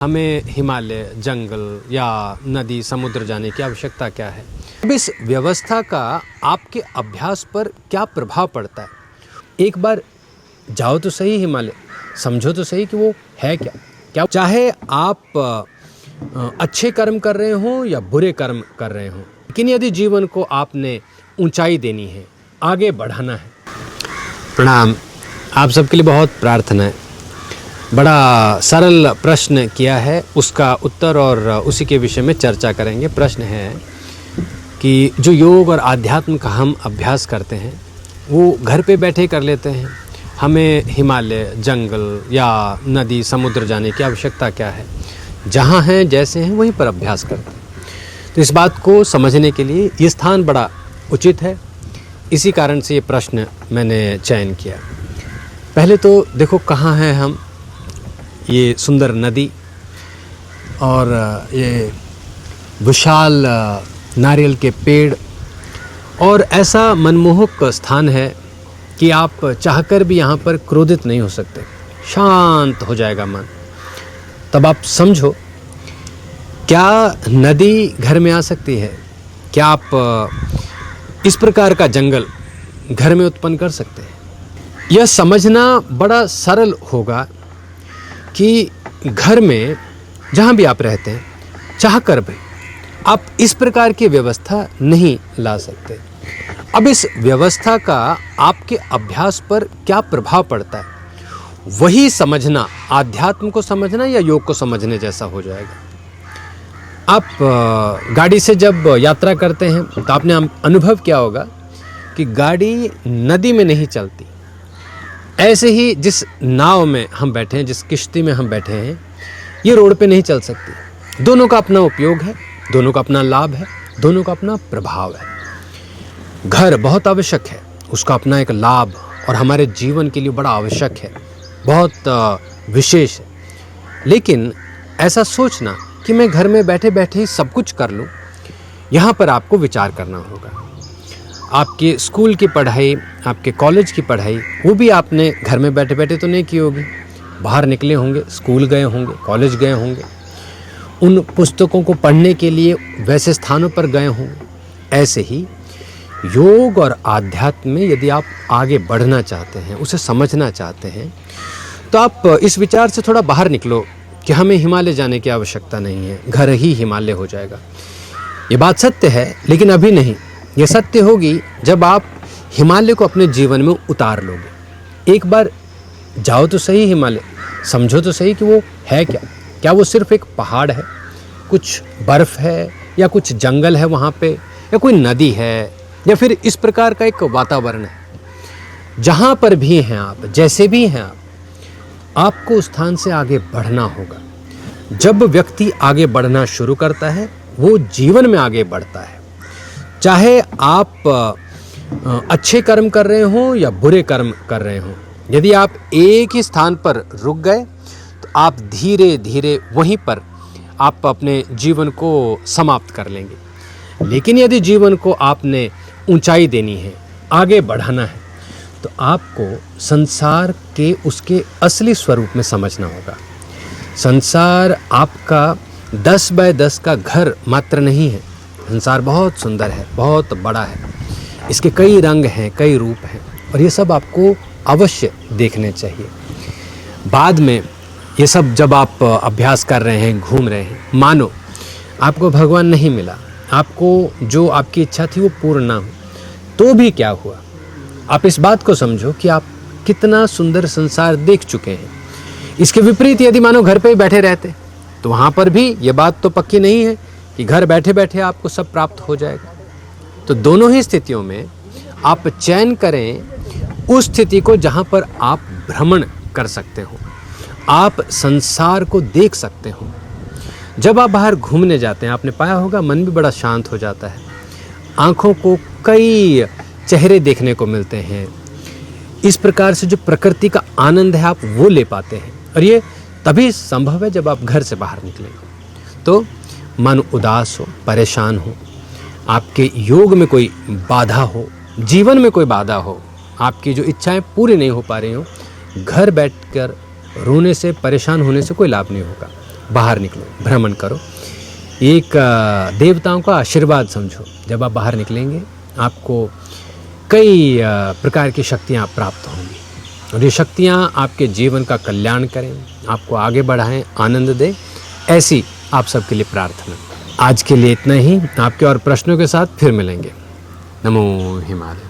हमें हिमालय, जंगल या नदी, समुद्र जाने की आवश्यकता क्या है? अब इस व्यवस्था का आपके अभ्यास पर क्या प्रभाव पड़ता है? एक बार जाओ तो सही हिमालय, समझो तो सही कि वो है क्या? चाहे आप अच्छे कर्म कर रहे हों या बुरे कर्म कर रहे हों, लेकिन यदि जीवन को आपने ऊंचाई देनी है, आगे बढ़ाना है। प्रणाम, आप सबके लिए बहुत प्रार्थना है। बड़ा सरल प्रश्न किया है, उसका उत्तर और उसी के विषय में चर्चा करेंगे। प्रश्न है कि जो योग और आध्यात्म का हम अभ्यास करते हैं वो घर पे बैठे कर लेते हैं, हमें हिमालय, जंगल या नदी, समुद्र जाने की आवश्यकता क्या है? जहाँ हैं, जैसे हैं, वहीं पर अभ्यास करते हैं। तो इस बात को समझने के लिए ये स्थान बड़ा उचित है, इसी कारण से ये प्रश्न मैंने चयन किया। पहले तो देखो कहाँ हैं हम। ये सुंदर नदी और ये विशाल नारियल के पेड़ और ऐसा मनमोहक स्थान है कि आप चाहकर भी यहाँ पर क्रोधित नहीं हो सकते, शांत हो जाएगा मन। तब आप समझो, क्या नदी घर में आ सकती है? क्या आप इस प्रकार का जंगल घर में उत्पन्न कर सकते हैं? यह समझना बड़ा सरल होगा कि घर में जहाँ भी आप रहते हैं, चाहकर भी आप इस प्रकार की व्यवस्था नहीं ला सकते। अब इस व्यवस्था का आपके अभ्यास पर क्या प्रभाव पड़ता है, वही समझना आध्यात्म को समझना या योग को समझने जैसा हो जाएगा। आप गाड़ी से जब यात्रा करते हैं तो आपने अनुभव किया होगा कि गाड़ी नदी में नहीं चलती। ऐसे ही जिस नाव में हम बैठे हैं, जिस किश्ती में हम बैठे हैं, ये रोड पे नहीं चल सकती। दोनों का अपना उपयोग है, दोनों का अपना लाभ है, दोनों का अपना प्रभाव है। घर बहुत आवश्यक है, उसका अपना एक लाभ और हमारे जीवन के लिए बड़ा आवश्यक है, बहुत विशेष है। लेकिन ऐसा सोचना कि मैं घर में बैठे बैठे ही सब कुछ कर लूँ, यहाँ पर आपको विचार करना होगा। आपके स्कूल की पढ़ाई, आपके कॉलेज की पढ़ाई, वो भी आपने घर में बैठे बैठे तो नहीं की होगी। बाहर निकले होंगे, स्कूल गए होंगे, कॉलेज गए होंगे, उन पुस्तकों को पढ़ने के लिए वैसे स्थानों पर गए होंगे। ऐसे ही योग और आध्यात्म में यदि आप आगे बढ़ना चाहते हैं, उसे समझना चाहते हैं, तो आप इस विचार से थोड़ा बाहर निकलो कि हमें हिमालय जाने की आवश्यकता नहीं है, घर ही हिमालय हो जाएगा। ये बात सत्य है, लेकिन अभी नहीं। ये सत्य होगी जब आप हिमालय को अपने जीवन में उतार लोगे। एक बार जाओ तो सही हिमालय, समझो तो सही कि वो है क्या? क्या वो सिर्फ एक पहाड़ है, कुछ बर्फ है, या कुछ जंगल है वहाँ पे, या कोई नदी है, या फिर इस प्रकार का एक वातावरण है? जहाँ पर भी हैं आप, जैसे भी हैं आप, आपको उस स्थान से आगे बढ़ना होगा। जब व्यक्ति आगे बढ़ना शुरू करता है, वो जीवन में आगे बढ़ता है। चाहे आप अच्छे कर्म कर रहे हों या बुरे कर्म कर रहे हों, यदि आप एक ही स्थान पर रुक गए तो आप धीरे धीरे वहीं पर आप अपने जीवन को समाप्त कर लेंगे। लेकिन यदि जीवन को आपने ऊंचाई देनी है, आगे बढ़ाना है, तो आपको संसार के उसके असली स्वरूप में समझना होगा। संसार आपका 10 बाय 10 का घर मात्र नहीं है। संसार बहुत सुंदर है, बहुत बड़ा है, इसके कई रंग हैं, कई रूप हैं, और ये सब आपको अवश्य देखने चाहिए। बाद में ये सब जब आप अभ्यास कर रहे हैं, घूम रहे हैं, मानो आपको भगवान नहीं मिला, आपको जो आपकी इच्छा थी वो पूर्ण ना हो, तो भी क्या हुआ? आप इस बात को समझो कि आप कितना सुंदर संसार देख चुके हैं। इसके विपरीत यदि मानो घर पे ही बैठे रहते, तो वहाँ पर भी ये बात तो पक्की नहीं है कि घर बैठे बैठे आपको सब प्राप्त हो जाएगा। तो दोनों ही स्थितियों में आप चयन करें उस स्थिति को जहाँ पर आप भ्रमण कर सकते हो, आप संसार को देख सकते हो। जब आप बाहर घूमने जाते हैं, आपने पाया होगा मन भी बड़ा शांत हो जाता है, आँखों को कई चेहरे देखने को मिलते हैं। इस प्रकार से जो प्रकृति का आनंद है आप वो ले पाते हैं, और ये तभी संभव है जब आप घर से बाहर निकलें। तो मन उदास हो, परेशान हो, आपके योग में कोई बाधा हो, जीवन में कोई बाधा हो, आपकी जो इच्छाएं पूरी नहीं हो पा रही हो, घर बैठकर रोने से, परेशान होने से कोई लाभ नहीं होगा। बाहर निकलो, भ्रमण करो, एक देवताओं का आशीर्वाद समझो। जब आप बाहर निकलेंगे आपको कई प्रकार की शक्तियाँ प्राप्त होंगी और ये शक्तियाँ आपके जीवन का कल्याण करें, आपको आगे बढ़ाएं, आनंद दें, ऐसी आप सबके लिए प्रार्थना। आज के लिए इतना ही। आपके और प्रश्नों के साथ फिर मिलेंगे। नमो हिमालय।